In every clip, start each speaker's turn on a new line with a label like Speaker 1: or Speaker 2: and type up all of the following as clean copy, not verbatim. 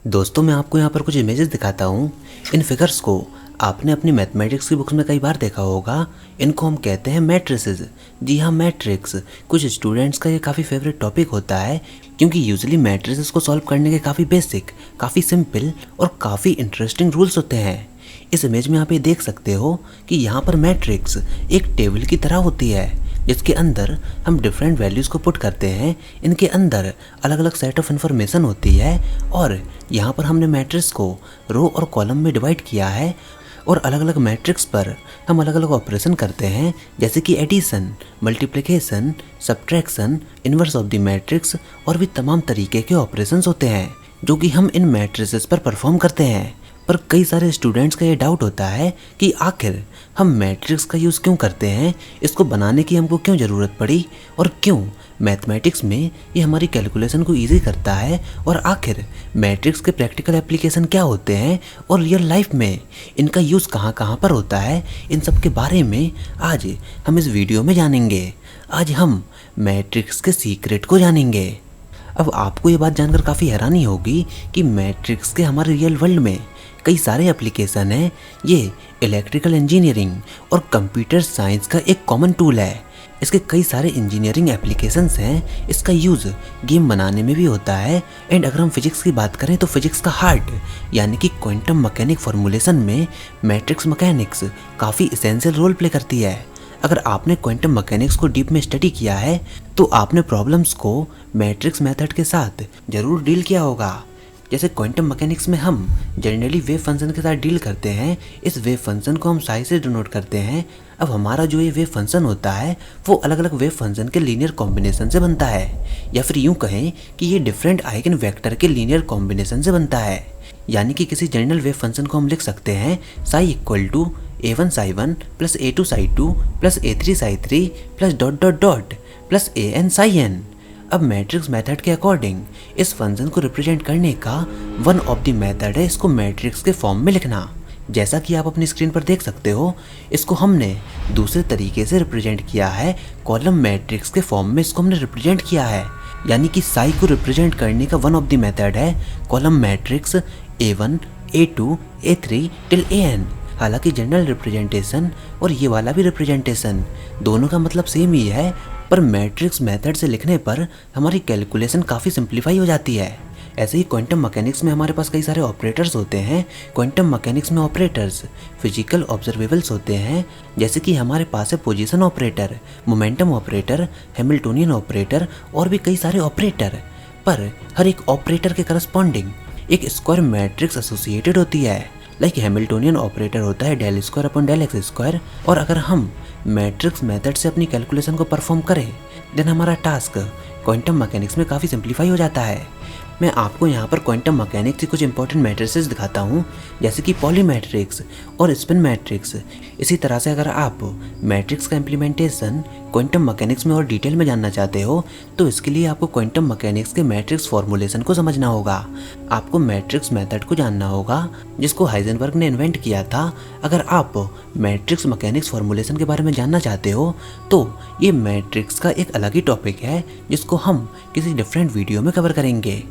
Speaker 1: दोस्तों मैं आपको यहाँ पर कुछ इमेजेस दिखाता हूँ। इन फिगर्स को आपने अपनी मैथमेटिक्स की बुक्स में कई बार देखा होगा। इनको हम कहते हैं मैट्रिसेस। जी हाँ, मैट्रिक्स कुछ स्टूडेंट्स का ये काफ़ी फेवरेट टॉपिक होता है, क्योंकि यूजुअली मैट्रिसेस को सॉल्व करने के काफ़ी बेसिक, काफ़ी सिंपल और काफ़ी इंटरेस्टिंग रूल्स होते हैं। इस इमेज में आप ये देख सकते हो कि यहाँ पर मैट्रिक्स एक टेबल की तरह होती है, जिसके अंदर हम डिफरेंट वैल्यूज़ को पुट करते हैं। इनके अंदर अलग अलग सेट ऑफ इन्फॉर्मेशन होती है और यहाँ पर हमने मैट्रिक्स को रो और कॉलम में डिवाइड किया है और अलग अलग मैट्रिक्स पर हम अलग अलग ऑपरेशन करते हैं, जैसे कि addition, multiplication, subtraction, inverse of the matrix और भी तमाम तरीके के ऑपरेशंस होते हैं जो कि हम इन मैट्रिसेस पर परफॉर्म करते हैं। पर कई सारे स्टूडेंट्स का ये डाउट होता है कि आखिर हम मैट्रिक्स का यूज़ क्यों करते हैं, इसको बनाने की हमको क्यों ज़रूरत पड़ी और क्यों मैथमेटिक्स में ये हमारी कैलकुलेशन को इजी करता है, और आखिर मैट्रिक्स के प्रैक्टिकल एप्लीकेशन क्या होते हैं और रियल लाइफ में इनका यूज़ कहाँ कहाँ पर होता है। इन सब के बारे में आज हम इस वीडियो में जानेंगे। आज हम मैट्रिक्स के सीक्रेट को जानेंगे। अब आपको ये बात जानकर काफ़ी हैरानी होगी कि मैट्रिक्स के हमारे रियल वर्ल्ड में कई सारे एप्लीकेशन हैं। ये इलेक्ट्रिकल इंजीनियरिंग और कंप्यूटर साइंस का एक कॉमन टूल है। इसके कई सारे इंजीनियरिंग एप्लीकेशंस हैं। इसका यूज़ गेम बनाने में भी होता है। एंड अगर हम फिजिक्स की बात करें तो फिजिक्स का हार्ट यानी कि क्वांटम मैकेनिक फॉर्मूलेशन में मैट्रिक्स मैकेनिक्स काफ़ी इसेंशियल रोल प्ले करती है। अगर आपने क्वांटम मैकेनिक्स को डीप में स्टडी किया है तो आपने प्रॉब्लम्स को मैट्रिक्स मेथड के साथ ज़रूर डील किया होगा। जैसे क्वांटम मैकेनिक्स में हम जनरली वेव फंक्शन के साथ डील करते हैं। इस वेव फंक्शन को हम साई से डिनोट करते हैं। अब हमारा जो ये वेव फंक्शन होता है वो अलग अलग वेव फंक्शन के लीनियर कॉम्बिनेशन से बनता है, या फिर यूँ कहें कि ये डिफरेंट आइगन वेक्टर के लीनियर कॉम्बिनेशन से बनता है। यानी कि किसी जनरल वेव फंक्शन को हम लिख सकते हैं psi equal to a1 psi 1 plus a2 psi 2 plus a3 psi 3 plus dot dot dot plus an psi n। अब मैट्रिक्स मेथड के अकॉर्डिंग इस फंक्शन को रिप्रेजेंट करने का वन ऑफ द मेथड है इसको मैट्रिक्स के फॉर्म में लिखना। जैसा कि आप अपनी स्क्रीन पर देख सकते हो, इसको हमने दूसरे तरीके से रिप्रेजेंट किया है। कॉलम मैट्रिक्स के फॉर्म में इसको हमने रिप्रेजेंट किया है, यानी कि साई को रिप्रेजेंट करने का वन ऑफ द मेथड है column matrix a1 a2 a3 till an। हालांकि जनरल रिप्रेजेंटेशन और ये वाला भी रिप्रेजेंटेशन दोनों का मतलब सेम ही है, पर मैट्रिक्स मेथड से लिखने पर हमारी कैलकुलेशन काफ़ी सिंप्लीफाई हो जाती है। ऐसे ही क्वांटम मैकेनिक्स में हमारे पास कई सारे ऑपरेटर्स होते हैं। क्वांटम मैकेनिक्स में ऑपरेटर्स फिजिकल ऑब्जर्वेबल्स होते हैं, जैसे कि हमारे पास है position operator, momentum operator, Hamiltonian operator और भी कई सारे ऑपरेटर। पर हर एक ऑपरेटर के करस्पॉन्डिंग एक स्क्वायर मैट्रिक्स एसोसिएटेड होती है। लाइक हैमिल्टोनियन ऑपरेटर होता है del square upon del x square. और अगर हम मैट्रिक्स मेथड से अपनी कैलकुलेशन को परफॉर्म करें देन हमारा टास्क क्वांटम मैकेनिक्स में काफ़ी सिंप्लीफाई हो जाता है। मैं आपको यहाँ पर क्वांटम मैकेनिक्स के कुछ इंपॉर्टेंट मैट्रिसेस दिखाता हूँ, जैसे कि पॉली मैट्रिक्स और स्पिन मैट्रिक्स। इसी तरह से अगर आप मैट्रिक्स का इम्प्लीमेंटेशन क्वांटम मैकेनिक्स में और डिटेल में जानना चाहते हो तो इसके लिए आपको क्वांटम मैकेनिक्स के मैट्रिक्स फॉर्मूलेशन को समझना होगा। आपको मैट्रिक्स मेथड को जानना होगा जिसको हाइजेनबर्ग ने इन्वेंट किया था। अगर आप मैट्रिक्स मैकेनिक्स फॉर्मूलेशन के बारे में जानना चाहते हो तो ये मैट्रिक्स का एक अलग ही टॉपिक है जिसको हम किसी डिफरेंट वीडियो में कवर करेंगे।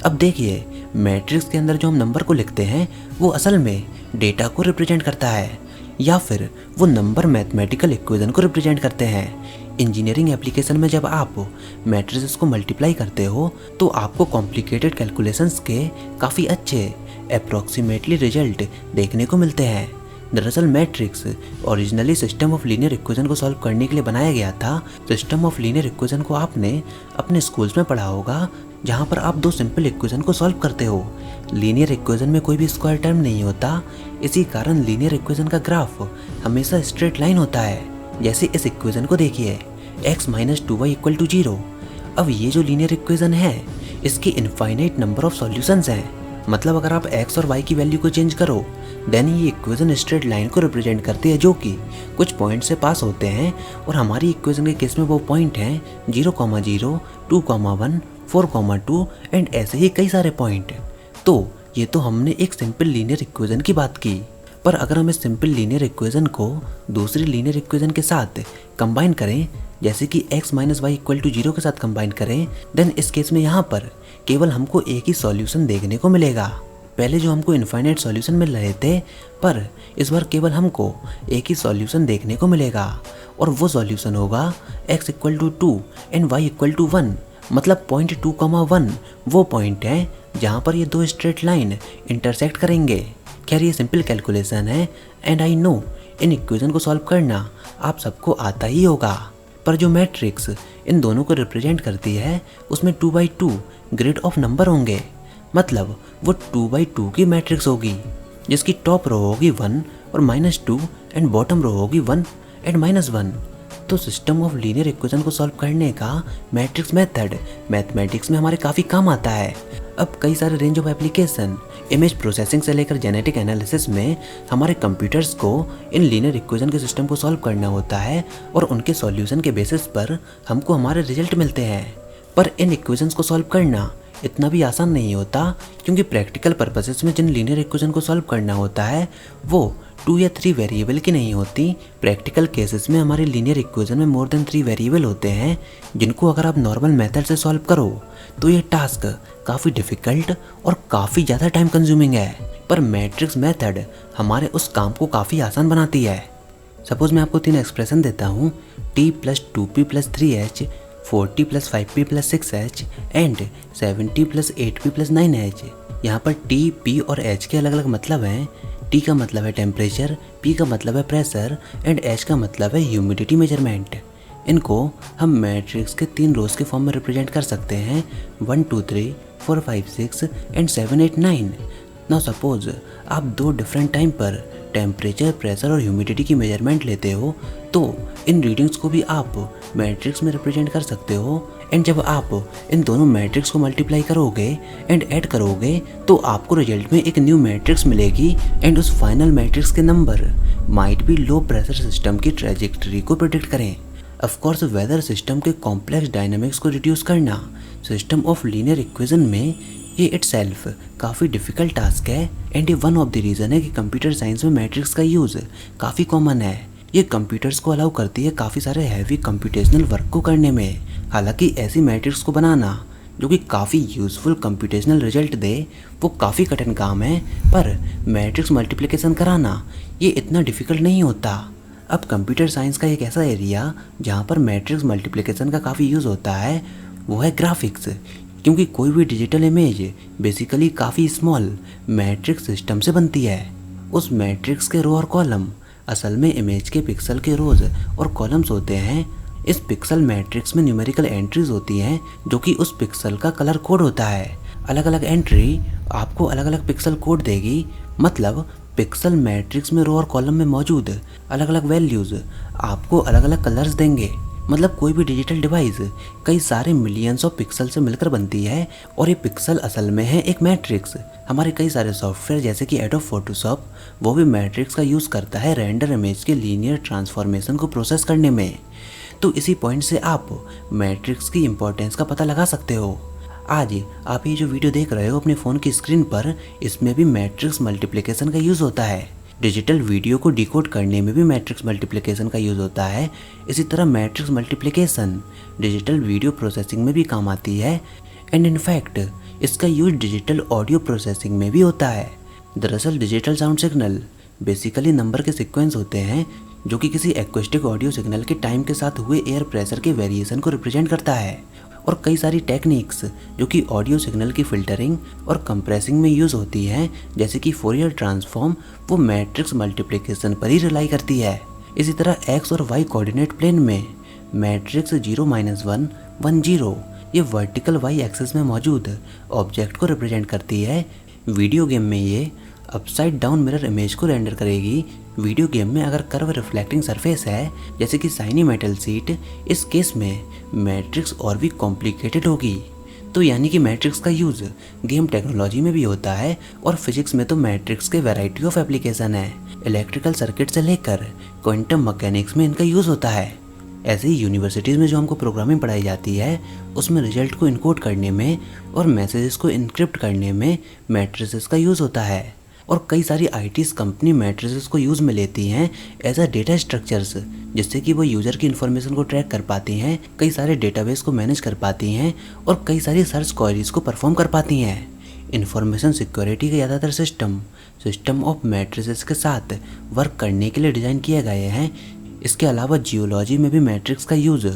Speaker 1: अब देखिए, मैट्रिक्स के अंदर जो हम नंबर को लिखते हैं वो असल में डेटा को रिप्रेजेंट करता है, या फिर वो नंबर मैथमेटिकल इक्वेशन को रिप्रेजेंट करते हैं। इंजीनियरिंग एप्लीकेशन में जब आप मैट्रिसेस को मल्टीप्लाई करते हो तो आपको कॉम्प्लिकेटेड कैलकुलेशंस के काफ़ी अच्छे अप्रॉक्सीमेटली रिजल्ट देखने को मिलते हैं। दरअसल matrix originally system of linear equation को सॉल्व करने के लिए बनाया गया था। सिस्टम ऑफ लीनियर इक्वेशन को आपने अपने स्कूल्स में पढ़ा होगा, जहाँ पर आप दो सिंपल इक्वेशन को सॉल्व करते हो। लीनियर इक्वेशन में कोई भी स्क्वायर टर्म नहीं होता, इसी कारण लीनियर इक्वेशन का ग्राफ हमेशा स्ट्रेट लाइन होता है। जैसे इस इक्वेशन को देखिए, x minus 2y equal to 0। अब ये जो लीनियर इक्वेशन है इसके इनफाइनाइट नंबर ऑफ सॉल्यूशंस हैं। मतलब अगर आप x और y की वैल्यू को चेंज करो देन ये इक्वेशन स्ट्रेट लाइन को रिप्रेजेंट करती है, जो कि कुछ पॉइंट से पास होते हैं। और हमारी इक्वेशन के केस में वो पॉइंट हैं 0,0, 2,1, 4,2 एंड ऐसे ही कई सारे पॉइंट। तो ये तो हमने एक सिंपल लीनियर इक्वेशन की बात की, पर अगर हम इस सिंपल लीनियर इक्वेशन को दूसरी लीनियर इक्वेशन के साथ कंबाइन करें, जैसे कि x minus y equal to 0 के साथ कंबाइन करें, देन इस केस में यहाँ पर केवल हमको एक ही सॉल्यूशन देखने को मिलेगा। पहले जो हमको इनफाइनाइट सॉल्यूशन मिल रहे थे, पर इस बार केवल हमको एक ही सॉल्यूशन देखने को मिलेगा और वो सॉल्यूशन होगा x = 2 एंड y = 1। मतलब पॉइंट 2,1 वो पॉइंट है जहाँ पर ये दो स्ट्रेट लाइन इंटरसेक्ट करेंगे। खैर ये सिंपल कैलकुलेशन है and I know in equation को सॉल्व करना आप सबको आता ही होगा, पर जो मैट्रिक्स इन दोनों को रिप्रेजेंट करती है उसमें 2x2 ग्रिड ऑफ नंबर होंगे। मतलब वो 2x2 की मैट्रिक्स होगी जिसकी टॉप रो होगी 1 और -2 एंड बॉटम रो होगी 1 एंड -1। तो सिस्टम ऑफ लीनियर इक्वेशन को सॉल्व करने का मैट्रिक्स मेथड मैथमेटिक्स में हमारे काफ़ी काम आता है। अब कई सारे range of application image processing से लेकर जेनेटिक एनालिसिस में हमारे कंप्यूटर्स को इन लीनियर इक्वेशन के सिस्टम को सॉल्व करना होता है और उनके सॉल्यूशन के बेसिस पर हमको हमारे रिजल्ट मिलते हैं। पर इन इक्वेशंस को सॉल्व करना इतना भी आसान नहीं होता, क्योंकि प्रैक्टिकल पर्पसेस में जिन लीनियर इक्वेशन को सॉल्व करना होता है वो 2 या 3 वेरिएबल की नहीं होती। प्रैक्टिकल केसेस में हमारे लीनियर इक्वेशन में मोर देन 3 वेरिएबल होते हैं, जिनको अगर आप नॉर्मल मेथड से सॉल्व करो तो ये टास्क काफ़ी डिफ़िकल्ट और काफ़ी ज़्यादा टाइम कंज्यूमिंग है। पर मैट्रिक्स मेथड हमारे उस काम को काफ़ी आसान बनाती है। सपोज मैं आपको 3 एक्सप्रेशन देता हूँ, t + 2p + 3h, 40 + 5p + 6h and 70 + 8p + 9h। यहाँ पर t, p और h के अलग अलग मतलब हैं। t का मतलब है टेम्परेचर, p का मतलब है प्रेशर एंड h का मतलब है ह्यूमिडिटी मेजरमेंट। इनको हम मैट्रिक्स के 3 रोज के फॉर्म में रिप्रेजेंट कर सकते हैं, 1 2 3 4 5 6 एंड 7 8 9। नाउ सपोज आप 2 डिफरेंट टाइम पर टेम्परेचर, प्रेशर और ह्यूमिडिटी की मेजरमेंट लेते हो, तो इन रीडिंग्स को भी आप मैट्रिक्स में रिप्रेजेंट कर सकते हो। एंड जब आप इन दोनों मैट्रिक्स को मल्टीप्लाई करोगे एंड ऐड करोगे तो आपको रिजल्ट में एक न्यू मैट्रिक्स मिलेगी एंड उस फाइनल मैट्रिक्स के नंबर माइट भी लो प्रेशर सिस्टम की ट्रेजेक्टरी को प्रेडिक्ट करें। ऑफ कोर्स वेदर सिस्टम के कॉम्प्लेक्स डायनामिक्स को रिड्यूस करना सिस्टम ऑफ लीनियर इक्वेशन में ये इटसेल्फ काफ़ी डिफ़िकल्ट टास्क है एंड ये वन ऑफ द रीज़न है कि कंप्यूटर साइंस में मैट्रिक्स का यूज़ काफ़ी कॉमन है। ये कंप्यूटर्स को अलाउ करती है काफ़ी सारे हैवी कंप्यूटेशनल वर्क को करने में। हालांकि ऐसी मैट्रिक्स को बनाना जो कि काफ़ी यूज़फुल कंप्यूटेशनल रिजल्ट दे वो काफ़ी कठिन काम है, पर मैट्रिक्स मल्टीप्लिकेशन कराना ये इतना डिफ़िकल्ट नहीं होता। अब कंप्यूटर साइंस का एक ऐसा एरिया जहाँ पर मैट्रिक्स मल्टीप्लिकेशन का काफ़ी यूज़ होता है वो है ग्राफिक्स, क्योंकि कोई भी डिजिटल इमेज बेसिकली काफ़ी स्मॉल मैट्रिक्स सिस्टम से बनती है। उस मैट्रिक्स के रो और कॉलम असल में इमेज के पिक्सल के रोज और कॉलम्स होते हैं। इस पिक्सल मैट्रिक्स में न्यूमेरिकल एंट्रीज होती हैं जो कि उस पिक्सल का कलर कोड होता है। अलग अलग एंट्री आपको अलग अलग पिक्सल कोड देगी। मतलब पिक्सल मैट्रिक्स में रो और कॉलम में मौजूद अलग अलग वैल्यूज़ आपको अलग अलग कलर्स देंगे। मतलब कोई भी डिजिटल डिवाइस कई सारे मिलियंस ऑफ पिक्सल से मिलकर बनती है और ये पिक्सल असल में है एक मैट्रिक्स। हमारे कई सारे सॉफ्टवेयर जैसे कि एडोब फोटोशॉप वो भी मैट्रिक्स का यूज़ करता है रेंडर इमेज के लीनियर ट्रांसफॉर्मेशन को प्रोसेस करने में। तो इसी पॉइंट से आप मैट्रिक्स की इम्पोर्टेंस का पता लगा सकते हो। आज आप ये जो वीडियो देख रहे हो अपने फ़ोन की स्क्रीन पर, इसमें भी मैट्रिक्स मल्टीप्लिकेशन का यूज़ होता है। डिजिटल वीडियो को डिकोड करने में भी मैट्रिक्स मल्टीप्लिकेशन का यूज़ होता है। इसी तरह matrix multiplication digital video processing में भी काम आती है एंड इनफैक्ट इसका यूज डिजिटल ऑडियो प्रोसेसिंग में भी होता है। दरअसल digital sound signal basically number के सीक्वेंस होते हैं जो कि किसी एक्वेस्टिक ऑडियो सिग्नल के टाइम के साथ हुए एयर प्रेशर के वेरिएशन को रिप्रेजेंट करता है। और कई सारी टेक्निक्स जो कि ऑडियो सिग्नल की फिल्टरिंग और कंप्रेसिंग में यूज़ होती हैं, जैसे कि फोरियर ट्रांसफॉर्म, वो मैट्रिक्स मल्टीप्लिकेशन पर ही रिलाई करती है। इसी तरह एक्स और वाई कोऑर्डिनेट प्लेन में मैट्रिक्स 0 -1 1 0 ये वर्टिकल वाई एक्सिस में मौजूद ऑब्जेक्ट को रिप्रेजेंट करती है। वीडियो गेम में ये अपसाइड डाउन मिरर इमेज को रेंडर करेगी। वीडियो गेम में अगर कर्व रिफ्लेक्टिंग सरफेस है जैसे कि शाइनी मेटल सीट, इस केस में मैट्रिक्स और भी कॉम्प्लिकेटेड होगी। तो यानी कि मैट्रिक्स का यूज़ गेम टेक्नोलॉजी में भी होता है और फिजिक्स में तो मैट्रिक्स के वैरायटी ऑफ एप्लीकेशन है। इलेक्ट्रिकल सर्किट से लेकर क्वांटम मैकेनिक्स में इनका यूज़ होता है। ऐसे ही यूनिवर्सिटीज़ में जो हमको प्रोग्रामिंग पढ़ाई जाती है उसमें रिजल्ट को इनकोड करने में और मैसेजेस को इनक्रिप्ट करने में मैट्रिसेस का यूज़ होता है। और कई सारी आईटीज़ कंपनी मैट्रिसेस को यूज़ में लेती हैं एज अ डेटा स्ट्रक्चर्स, जिससे कि वो यूज़र की इन्फॉर्मेशन को ट्रैक कर पाती हैं, कई सारे डेटाबेस को मैनेज कर पाती हैं और कई सारी सर्च क्वेरीज को परफॉर्म कर पाती हैं। इंफॉर्मेशन सिक्योरिटी के ज़्यादातर सिस्टम ऑफ मैट्रिसेस के साथ वर्क करने के लिए डिज़ाइन किए गए हैं। इसके अलावा जियोलॉजी में भी मैट्रिक्स का यूज़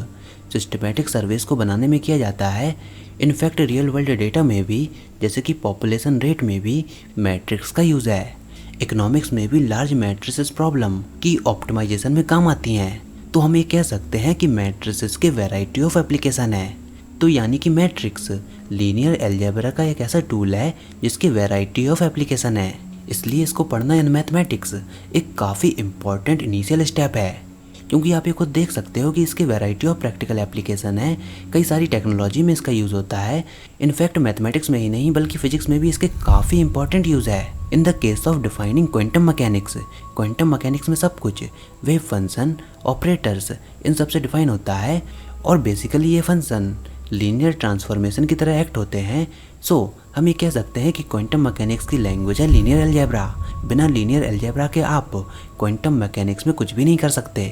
Speaker 1: सिस्टमैटिक सर्विस को बनाने में किया जाता है। इनफैक्ट रियल वर्ल्ड डेटा में भी, जैसे कि पॉपुलेशन रेट में भी मैट्रिक्स का यूज़ है। इकोनॉमिक्स में भी लार्ज मैट्रिसेस प्रॉब्लम की ऑप्टिमाइजेशन में काम आती हैं। तो हम ये कह सकते हैं कि मैट्रिसेस के वैरायटी ऑफ एप्लीकेशन है। तो यानी कि मैट्रिक्स लीनियर अलजेब्रा का एक ऐसा टूल है जिसकी वैरायटी ऑफ एप्लीकेशन है। इसलिए इसको पढ़ना इन मैथमेटिक्स एक काफ़ी इम्पॉर्टेंट इनिशियल स्टेप है, क्योंकि आप ये खुद देख सकते हो कि इसकी वैरायटी ऑफ प्रैक्टिकल एप्लीकेशन है। कई सारी टेक्नोलॉजी में इसका यूज़ होता है। इनफैक्ट मैथमेटिक्स में ही नहीं बल्कि फिजिक्स में भी इसके काफ़ी इंपॉर्टेंट यूज़ है। In the case of defining quantum mechanics में सब कुछ वेव फंक्शन, ऑपरेटर्स, इन सब से डिफाइन होता है। और बेसिकली ये फंक्शन लीनियर ट्रांसफॉर्मेशन की तरह एक्ट होते हैं। सो हम ये कह सकते हैं कि क्वांटम मैकेनिक्स की लैंग्वेज है लीनियर अलजेब्रा। बिना लीनियर अलजेब्रा के आप क्वांटम मैकेनिक्स में कुछ भी नहीं कर सकते।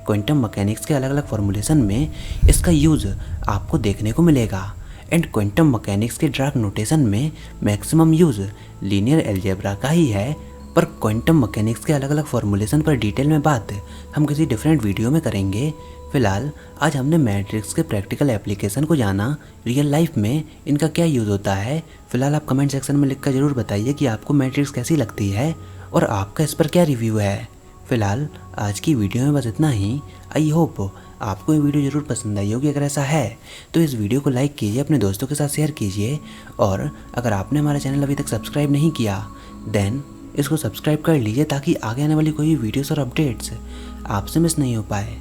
Speaker 1: क्वांटम मैकेनिक्स के अलग अलग फॉर्मूलेशन में इसका यूज़ आपको देखने को मिलेगा। एंड क्वांटम मैकेनिक्स के डार्क नोटेशन में मैक्सिमम यूज़ लीनियर अलजेब्रा का ही है। पर क्वांटम मैकेनिक्स के अलग अलग फॉर्मूलेशन पर डिटेल में बात हम किसी डिफरेंट वीडियो में करेंगे। फिलहाल आज हमने मैट्रिक्स के प्रैक्टिकल एप्लीकेशन को जाना, रियल लाइफ में इनका क्या यूज़ होता है। फिलहाल आप कमेंट सेक्शन में लिखकर ज़रूर बताइए कि आपको मैट्रिक्स कैसी लगती है और आपका इस पर क्या रिव्यू है। फिलहाल आज की वीडियो में बस इतना ही। आई होप आपको ये वीडियो ज़रूर पसंद आई होगी। अगर ऐसा है तो इस वीडियो को लाइक कीजिए, अपने दोस्तों के साथ शेयर कीजिए। और अगर आपने हमारा चैनल अभी तक सब्सक्राइब नहीं किया देन इसको सब्सक्राइब कर लीजिए, ताकि आगे आने वाली कोई भी वीडियोस और अपडेट्स आपसे मिस नहीं हो पाए।